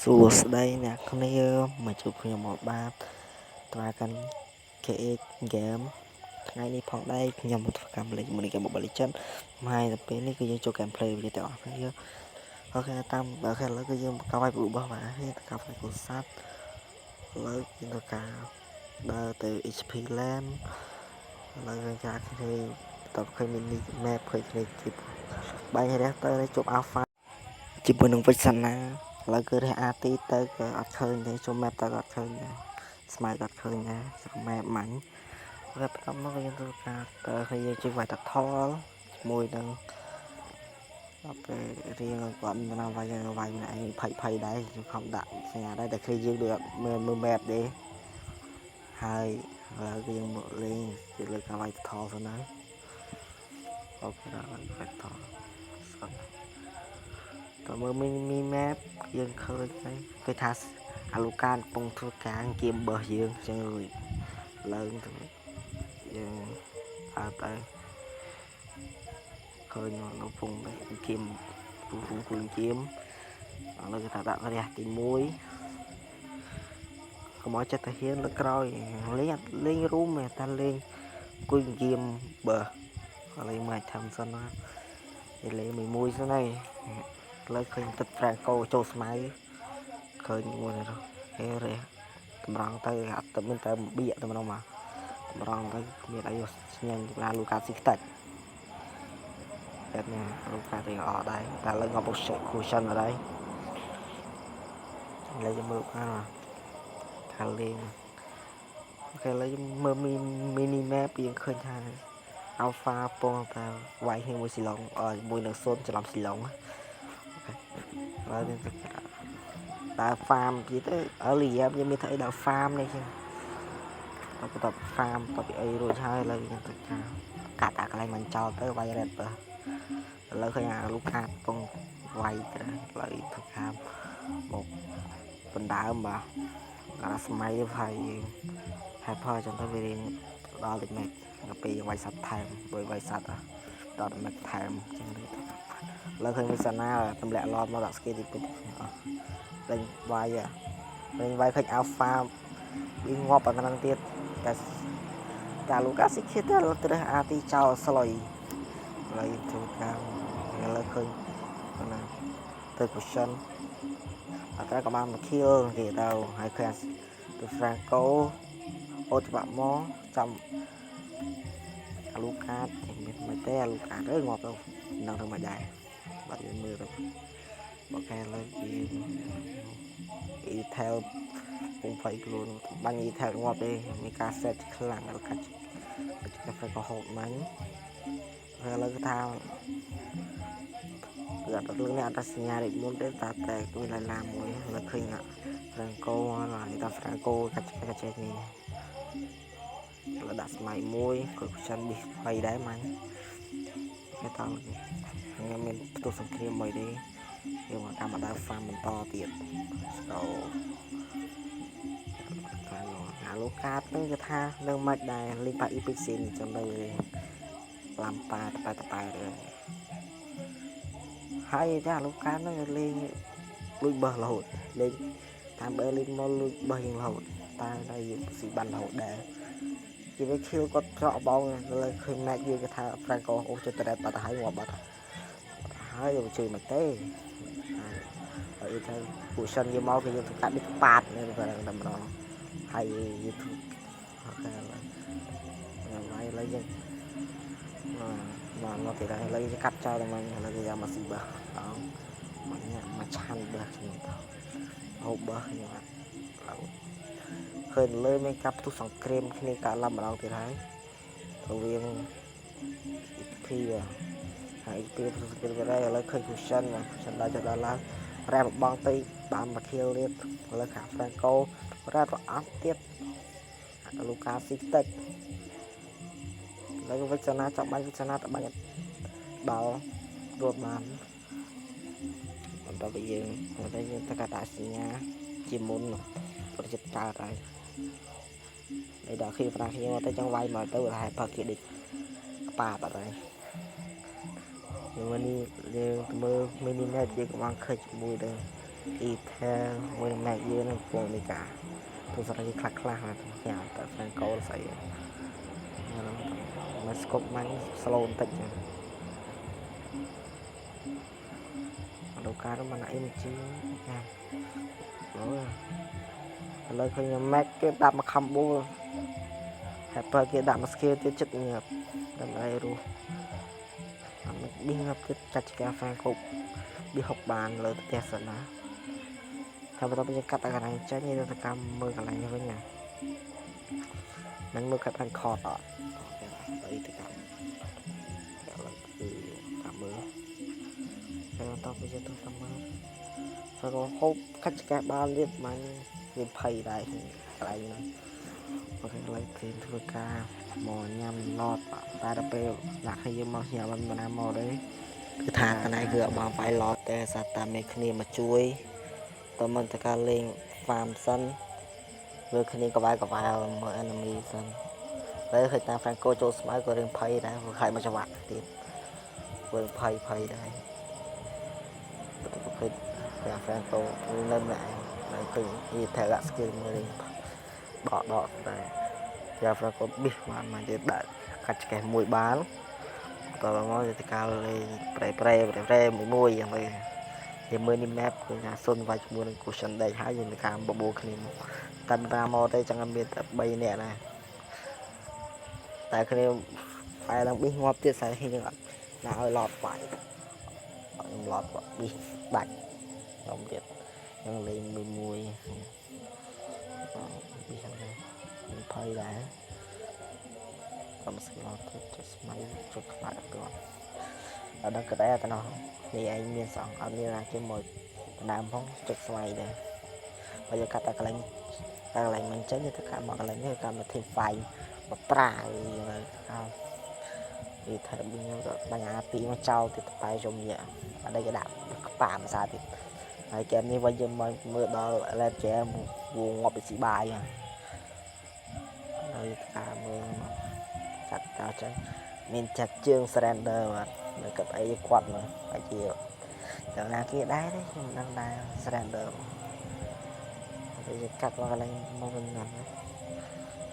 សួស្តីអ្នកគ្នាមកជួបខ្ញុំមកបាទត្រាកាន់ KX Game ថ្ងៃនេះផងដែរខ្ញុំមកធ្វើកម្មលេងមួយនេះ Mobile Legends ហើយទៅពេលនេះគឺយើងចូល gameplay វាទាំងអស់គ្នាអូខេតាមអូខេឥឡូវគឺយើងបង្កើតឲ្យរបស់បាទហើយទៅកាប់ឲ្យគូស័ព្ទឥឡូវយើងទៅការដើរទៅ HP Land ឥឡូវយើងចាក់គ្នាតើឃើញ mini map ឃើញគ្នាជាបាញ់រះទៅជប់ Alpha ជាមួយនឹងវិចសនាឥឡូវគឺរះអាទីទៅក៏អត់ឃើញទេចូល map ទៅក៏អត់ឃើញដែរស្មាយក៏អត់ឃើញដែរស្រែ map មាញ់ហើយបន្ទាប់មកយើងធ្វើការទៅហើយយើងជិះវាយតថលជាមួយនឹងដល់ពេលរៀងគាត់មិនណាវាយម្នាក់ឯងភ័យដែរខ្ញុំខំដាក់សញ្ញាដែរតែគឺយើងដូចអត់មើល map ទេហើយឥឡូវគឺយើងមកលេងជាលើការវាយតថលសិនហើយអូខេដល់វាយតថលស្គាល់តើមើល mini map យើងឃើញហើយគេថាអាលូកានកំពុងធ្វើការគៀមបឺសយើងចឹងឡើងទៅយើងអើទៅឃើញនៅកំពុងគៀមគួយគៀមឥឡូវគេថាដាក់រះទី1កុំឲ្យចិត្តទៅហ៊ានលើក្រោយលេងរួមតែលេងគួយគៀមបើឥឡូវមកធ្វើសិនណាលេងមួយសិនហើយឥឡូវឃើញទឹកប្រែកោចូលស្មៅឃើញមួយនេះហេរះតម្រង់ទៅអត់ទៅមានតែបៀកតែម្ដងមកតម្រង់ទៅមានអីស្ញាញ់ឡាលូកាស៊ីខ្តាច់តែនេះលូកាទៅអត់ដែរតែលើងាប់ cushion អត់ដែរឥឡូវយើងមើលថាលេងអូខេឥឡូវមើល mini map យើងឃើញថា Alpha ពងតែវាយជាមួយស៊ីឡុងមួយនឹងសូនច្រឡំស៊ីឡុងអូខេឥឡូវយើងទៅដើរ farm ទៀតទៅ early យើងមានថាអីដើរ farm នេះចឹងបន្ទាប់ farm បន្ទាប់ពីអីរួចហើយឥឡូវយើងទៅកាត់អាកន្លែងមិនចោលទៅវាយ red បើឥឡូវឃើញអាលូកាពងវាយទៅឥឡូវទៅខាងមកបណ្ដើមបាទកាលស្មៃហើយហើយផលចឹងទៅវារៀងដល់តិចមែនដល់ពេលយើងវាយសัตว์ថែមបើវាយសัตว์ដល់តែថែមចឹងទៅឥឡូវឃើញវិសាណាទម្លាក់ឡតមកដាក់ស្គីតិចលេងវាយឃើញ Alpha វាងាប់អាហ្នឹងទៀតតែលូកាស៊ីខៀតទៅត្រេះអាទីចោលស្លុយឥឡូវធ្វើការឥឡូវឃើញណាទៅ cushion អត់តែក៏បានមក kill ទៀតទៅហើយឃើញទៅ Franco អូច្បាក់មកចាំអាលូកាតមានមិនទេអាលូកាតងាប់ទៅនឹងធ្វើមិនដែរបាត់យើងមើលទៅអូខេឥឡូវវា e-tail ពុំໄຟខ្លួនបាញ់ e-tail ងាប់ទេមានការ set ខ្លាំងដល់កាច់កាហ្វេក៏ហូបមាញ់ហើយឥឡូវគឺថាគឺអត់លើនេះអត់សញ្ញាដូចមុនទេតែមានឡាមួយឥឡូវឃើញ Franco ហើយតា Franco កាច់នេះឥឡូវដាក់ស្មៃមួយគាត់ខ្ចន់ប៊ីសភ័យដែរមាញ់គេតខ្ញុំមានផ្ទុះសង្គ្រាមមួយទេយើងមកតាមដើរ farm បន្តទៀតស្គោអាលូកាតហ្នឹងគឺថានៅមិនដែរលេងប៉ា epic scene ចឹងទៅឡាំប៉ាតែហើយចាអាលូកាតហ្នឹងលេងលួចបោះរហូតលេងតាមបើលេងមកលួចបោះយ៉ាងរហូតតែនៅស៊ីបានរហូតដែរជាវាខៀវគាត់ច្រកបងលើឃើញម៉ែកយើងគេថា Franco អូសចិត្តតែបាត់ហើយងាប់បាត់ហើយយើងជួយមកទេហើយទៅពួកសិនយកមកគេយកទៅកាត់ដូចប៉ាតនៅតែម្ដងហើយយើងអូខេហើយឥឡូវយើងមកទៀតហើយឥឡូវយើងកាត់ចោលតែមកឥឡូវយើងយកមកស៊ីបើមកឆាន់បើគ្នាទៅហូបបើខ្ញុំអត់ឃើញលើមានកាប់ផ្ទុះសង្គ្រាមគ្នាកើតឡើងម្ដងទៀតហើយរវាង EP ហើយ EP ផ្ទុះសង្គ្រាមទៅឥឡូវឃើញ cushion ដល់ចុះដល់ឡើងរ៉ែបងទៅបានមក kill ទៀតឥឡូវខាង Franco រ៉ែប្រអត់ទៀតលូកាស៊ីខ្ទេចឥឡូវវិចនាចង់បាញ់វិចនាទៅបាញ់ដល់រត់បានបន្តទៅយើងទៅកាត់ដាក់សញ្ញាជាមុនប្រជិតកើតហើយដល់khiប្រាខ្ញុំទៅចង់វាយមកទៅហើយផឹកគេដូចប៉ាបាត់ហើយយើងនេះយើងមើល mini net យើងក៏បានឃើញជាមួយដែរ Ether មួយម៉ែកយើងនឹងពងនេះកាទូសារគេខ្លះៗតែតែ Franco ស្អីមកស្គប់មាញ់ slow បន្តិចចឹងដល់ការមកណាអ៊ីនជីណាអូឥឡូវឃើញ Mac គេដាក់មក combo ហើយបើគេដាក់មក skill ទៀតចិត្តងាប់ដើម្បីរស់អត់ប៊ីងាប់ទៀតចាត់ការ Franco ប៊ីហុកបានលើផ្ទះសិនណាតែបន្តទៅកាត់តែកន្លែងចាញ់នេះទៅកម្មមើលកន្លែងនេះវិញណាមិនមើលកាត់បានខតអត់ទៅទៅកម្មឥឡូវគឺតាមមើលហើយបន្តទៅទៅតាមមើលហើយក៏ហូបកាច់ការបានទៀតមិនវាភ័យដែរកន្លែងហ្នឹងអូខេឥឡូវគឺធ្វើការមកញ៉ាំឡតតែដល់ពេលដាក់ឲ្យយើងមកញ៉ាំមិនណាមកទេគឺថាកន្លែងគឺអត់បានវាយឡតតែសាតាមេគ្នាមកជួយតើមិនតការលេង farm សិនលើគ្នាក្បែរមើល enemy សិនតែឃើញតាម Franco ចូលស្មៅក៏រឿងភ័យដែរព្រោះខ្លាចមកច្បាក់ទៀតព្រោះភ័យដែរទៅឃើញតែ Franco នៅម្នាក់ហើយឃើញវាតែដាក់ skill មួយរឿងដកតែតែ Franco ប៊ីសបានមកទៀតដាក់កាច់ឆ្កេះមួយបានតើមកទៅការលេងប្រេមួយយ៉ាងទៅយើងមើលនេះ map គឺថាសុនវាយជាមួយនឹង cushion ដេកហើយយើងនឹងការបបួលគ្នាតែតាមមកទេចឹងមានតែ3នាក់ណាតែគ្នាតែឡើងប៊ីសងាប់ទៀតស្អីហ្នឹងអត់ណាឲ្យឡតបាយខ្ញុំឡតប៊ីសដាច់ខ្ញុំទៀតនឹងលេងមួយប៊ីសហ្នឹងមានភ័យដែរខ្ញុំស្គាល់ទៅស្មៃជុតខ្លាចអត់ទាន់អត់ដឹងក៏ដែរតែនោះនេះឯងមានសងអត់មានណាគេមកដើមផងជុតស្មៃដែរបើយកកាត់តែកន្លែងមិនចេញទៅកាត់មកកន្លែងនេះកាត់មកធីមហ្វាយមកប្រាហើយវាថែមខ្ញុំក៏បាញ់អាពីមកចោលទៀតតែជុំយ៉ាអត់đâyគេដាក់ក្បាមសាទៀតហើយហ្គេមនេះវិញយើងមកមើលដល់ Red Jam វងងាប់ពីស៊ីបាយហើយការមើលចាត់តើចឹងមានចាត់ជើង surrender បាទនៅកັບអីគាត់មកហើយជាដល់ណាគេដែរទេខ្ញុំមិនដឹងដែរ surrender ហើយកាត់មកកន្លែងមកវិញណា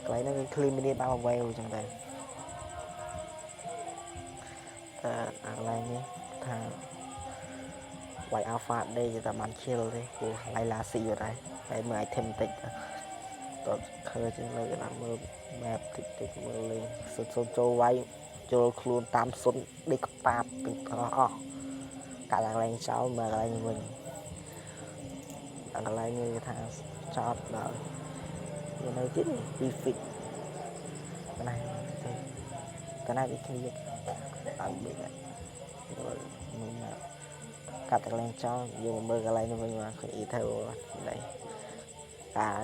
កន្លែងហ្នឹងគឺ clean មានបានមកវែវចឹងដែរតែកន្លែងនេះថាវាយ alpha day តែបាន kill ទេព្រោះឡៃឡាស៊ីដែរហើយមើល item តិចតើឃើញចឹងលើកដាក់មើល map តិចមើលលេងសុនចូលវាយចូលខ្លួនតាមសុនដេកក្បាបពីអស់កាត់កន្លែងចោលមើលកន្លែងវិញកន្លែងនេះថាចោតដល់វានៅទៀតពី fix កន្លែងទៅកន្លែងនេះគ្នាអត់បេកមើលកាត់កន្លែងចោលយកមើលកន្លែងនេះវិញមកឃើញ Ether នេះ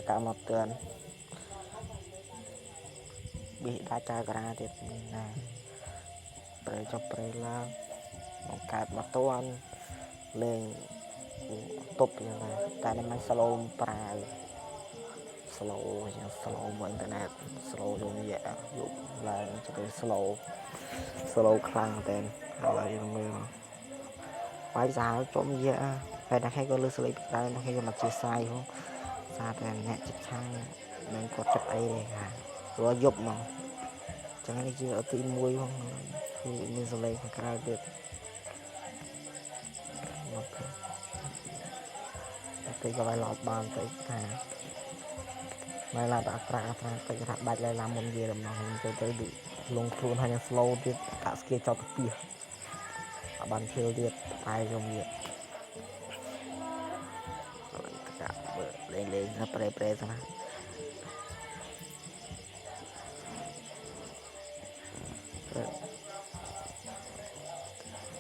កាមកទឿនប៊ីដាច់ចៅការាទៀតណាប្រេចុះប្រេឡើងបង្កើតមកតន់លេងតុបយ៉ាងណាតែនេះមិន slow ប្រាវ slow យ៉ាង slow មកអ៊ីនធឺណិត slow យកនេះយកឡើងទៅ slow ខ្លាំងតែហើយយើងមើលបាយសាជុំយាតែដល់ហើយក៏លើស្លេកតែដល់ហើយមកជាសាយហ៎សារតែអ្នកចិត្តខាងនឹងគាត់ចិត្តអីទេค่ะព្រោះយប់មកចឹងនេះជាទី1ផងគឺមានស្លេកខាងក្រៅទៀតមកតែក៏វាយឡប់បានទៅថាមកឡាអត្រាទៅថាដាច់ឡើយឡាមុនវាដំណោះទៅលងខ្លួនហើយនឹង slow ទៀតតាក់ស្គីចោតទៅពីអបានធៀលទៀតតែខ្ញុំវាកាប់លេងទៅប្រេទៅណា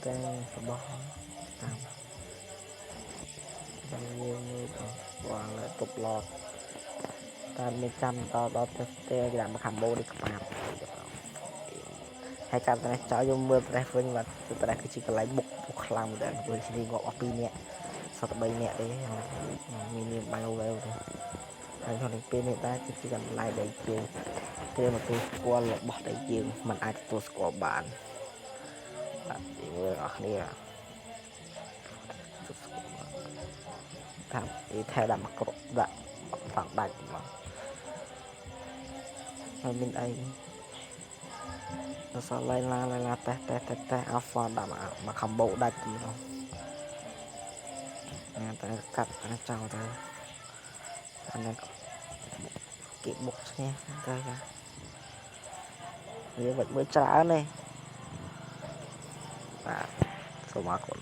តែរបស់តាមចាំយើងមើលបងលើតុបឡតតែមិនចាំដល់ទៅគេដាក់មកខាំបូនេះក្បាប់ហើយកាប់តែចោលយកមើលប្រេះវិញបាទប្រេះគឺជាកន្លែងបុកខ្លាំងដែរព្រោះឈ្នេះងាប់អស់2នាក់សត3នាក់ទេមានបាញ់អូវទេហើយក្នុងពេលនេះដែរគឺជាកន្លែងដែលយើងគេមកទូស្គាល់របស់ដែលយើងមិនអាចទទួលស្គាល់បានបាទមើលអស់គ្នា ថាថែដាក់មកក្រដាក់សង់ដាច់មកហើយមានអីសល់ឡាតេអាហ្វ៉នដាក់មកខំបោដាច់ទីនោះណាតែកាត់ចោលទៅអានេះគេបុកឈ្នះទៅវាមិនមើលច្រើនទេបាទសូមអរគុណ